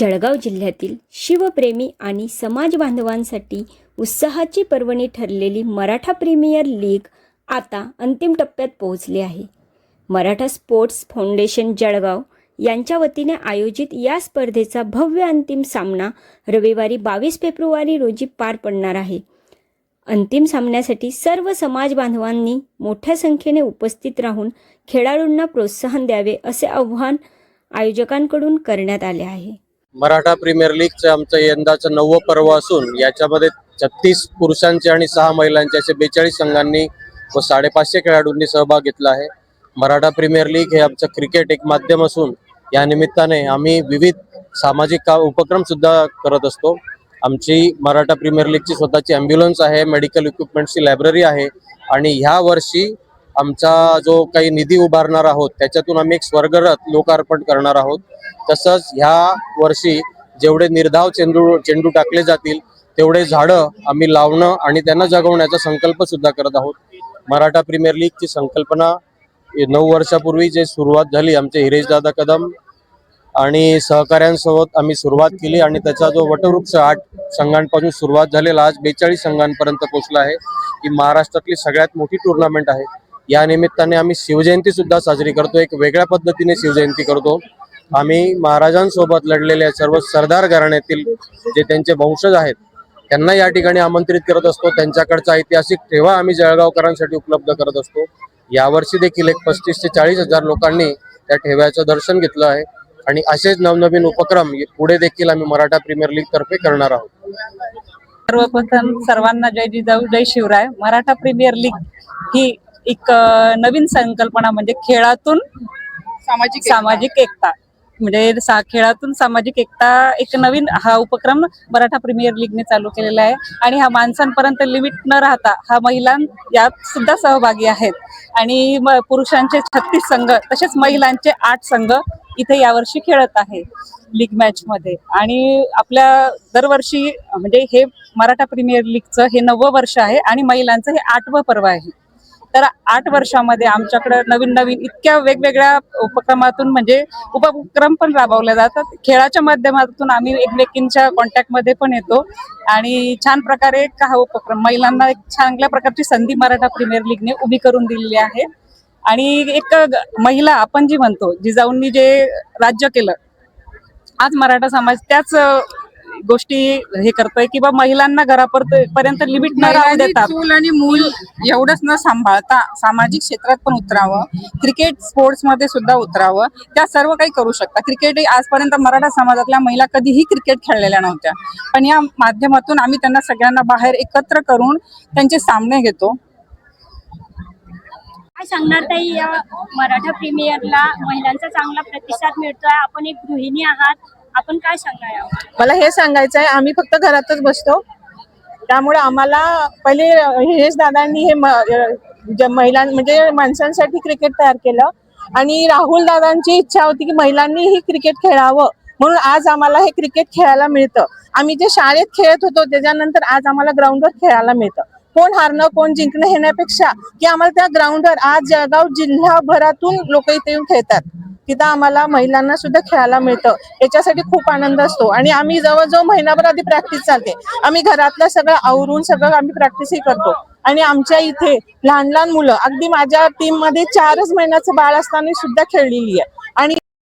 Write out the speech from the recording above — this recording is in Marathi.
जळगाव जिल्ह्यातील शिवप्रेमी आणि समाज बांधवांसाठी उत्साहाची पर्वणी ठरलेली मराठा प्रीमियर लीग आता अंतिम टप्प्यात पोहोचली आहे. मराठा स्पोर्ट्स फाउंडेशन जळगाव यांच्या वतीने आयोजित या स्पर्धेचा भव्य अंतिम सामना रविवारी 22 फेब्रुवारी रोजी पार पडणार आहे. अंतिम सामन्यासाठी सर्व समाज बांधवांनी मोठ्या संख्येने उपस्थित राहून खेळाडूंना प्रोत्साहन द्यावे असे आवाहन आयोजकांकडून करण्यात आले आहे. मराठा प्रीमियर लीगचं आमचं यंदाचं 9वं पर्व असून याच्यामध्ये 36 पुरुषांचे आणि 6 महिलांचे असे 42 संघांनी व 550 खेळाडूंनी सहभाग घेतला आहे. मराठा प्रीमियर लीग हे आमचं क्रिकेट एक माध्यम असून या निमित्ताने आम्ही विविध सामाजिक उपक्रम सुद्धा करत असतो. आमची मराठा प्रीमियर लीगची स्वतःची ॲम्ब्युलन्स आहे, मेडिकल इक्विपमेंटची लायब्ररी आहे आणि ह्या वर्षी आमचा जो काही निधी उभारणार आहोत त्याच्यातून आम्ही एक स्वर्गरथ लोकार्पण करणार आहोत. तसंच ह्या वर्षी जेवढे निर्धाव चेंडू टाकले जातील तेवढे झाडं आम्ही लावणं आणि त्यांना जगवण्याचा संकल्प सुद्धा करत आहोत. मराठा प्रीमियर लीगची संकल्पना 9 वर्षापूर्वी जे सुरुवात झाली आमचे हिरेशदादा कदम आणि सहकाऱ्यांसोबत आम्ही सुरुवात केली आणि त्याचा जो वटवृक्ष 8 संघांपासून सुरुवात झालेला आज 42 संघांपर्यंत पोहोचला आहे. ही महाराष्ट्रातली सगळ्यात मोठी टुर्नामेंट आहे. या निमित्ताने आम्ही शिवजयंती सुद्धा साजरी करतो. एक वेगळ्या पद्धतीने शिवजयंती करतो. आम्ही महाराजांसोबत लढलेल्या सर्व सरदार घराण्यातील जे त्यांचे वंशज आहेत त्यांना या ठिकाणी आमंत्रित करत असतो. त्यांच्याकडचा ऐतिहासिक ठेवा आम्ही जळगावकरांसाठी उपलब्ध करत असतो. यावर्षी देखील एक 35 ते 40 हजार लोकांनी त्या ठेव्याचं दर्शन घेतलं आहे आणि असेच नवनवीन उपक्रम पुढे देखील आम्ही मराठा प्रीमियर लीग तर्फे करणार आहोत. सर्वप्रथम सर्वांना जय जिजाऊ जय शिवराय. मराठा प्रीमियर लीग ही एक नवीन संकल्पना म्हणजे खेळातून सामाजिक एकता म्हणजे खेळातून सामाजिक एकता एक नवीन हा उपक्रम मराठा प्रीमियर लीगने चालू केलेला आहे आणि हा माणसांपर्यंत लिमिट न राहता हा महिलां यात सुद्धा सहभागी आहेत आणि पुरुषांचे 36 संघ तसेच महिलांचे 8 संघ इथे यावर्षी खेळत आहे लीग मॅच मध्ये. आणि आपल्या दरवर्षी म्हणजे हे मराठा प्रीमियर लीगचं हे 9वं वर्ष आहे आणि महिलांचं हे 8वं पर्व आहे. तर 8 वर्षामध्ये आमच्याकडे नवीन इतक्या वेगवेगळ्या उपक्रमातून म्हणजे उपक्रम पण राबवले जातात. खेळाच्या माध्यमातून आम्ही एकमेकींच्या कॉन्टॅक्टमध्ये पण येतो आणि छान प्रकारे हा उपक्रम महिलांना एक चांगल्या प्रकारची संधी मराठा प्रीमियर लीगने उभी करून दिलेली आहे. आणि एक महिला आपण जी म्हणतो जिजाऊंनी जे राज्य केलं आज मराठा समाज त्याच गोष्टी हे करतोय की बा महिलांना घरापर्यंत लिमिट न राहू देतात. चूल आणि मूल एवढंच न सांभाळता सामाजिक क्षेत्रात पण उतरावं, क्रिकेट स्पोर्ट्स मध्ये सुद्धा उतरावं. त्या सर्व काही करू शकता. क्रिकेट आजपर्यंत मराठा समाजातल्या महिला कधीही क्रिकेट खेळलेल्या नव्हत्या, पण या माध्यमातून आम्ही त्यांना सगळ्यांना बाहेर एकत्र करून त्यांचे सामने घेतो. काय सांगणार ताई, या मराठा प्रीमियरला महिलांचा चांगला प्रतिसाद मिळतोय. आपण एक गृहिणी आहात, आपण काय सांगणार आहात? मला हे सांगायचं आहे, आम्ही फक्त घरातच बसतो त्यामुळे आम्हाला पहिले हिरेश दादांनी हे महिलां म्हणजे माणसांसाठी क्रिकेट तयार केलं आणि राहुल दादांची इच्छा होती की महिलांनी ही क्रिकेट खेळावं म्हणून आज आम्हाला हे क्रिकेट खेळायला मिळतं. आम्ही जे शाळेत खेळत होतो त्याच्यानंतर आज आम्हाला ग्राउंडवर खेळायला मिळतं. कोण हारणं कोण जिंकणं येण्यापेक्षा की आम्हाला त्या ग्राउंडवर आज जळगाव जिल्हाभरातून लोक इथे येऊन खेळतात, तिथं आम्हाला महिलांना सुद्धा खेळायला मिळतं. याच्यासाठी खूप आनंद असतो आणि आम्ही जवळजवळ महिनाभर आधी प्रॅक्टिस चालते. आम्ही घरातलं सगळं आवरून सगळं आम्ही प्रॅक्टिसही करतो आणि आमच्या इथे लहान लहान मुलं अगदी माझ्या टीम मध्ये 4च महिन्याचं बाळ असताना सुद्धा खेळलेली आहे आणि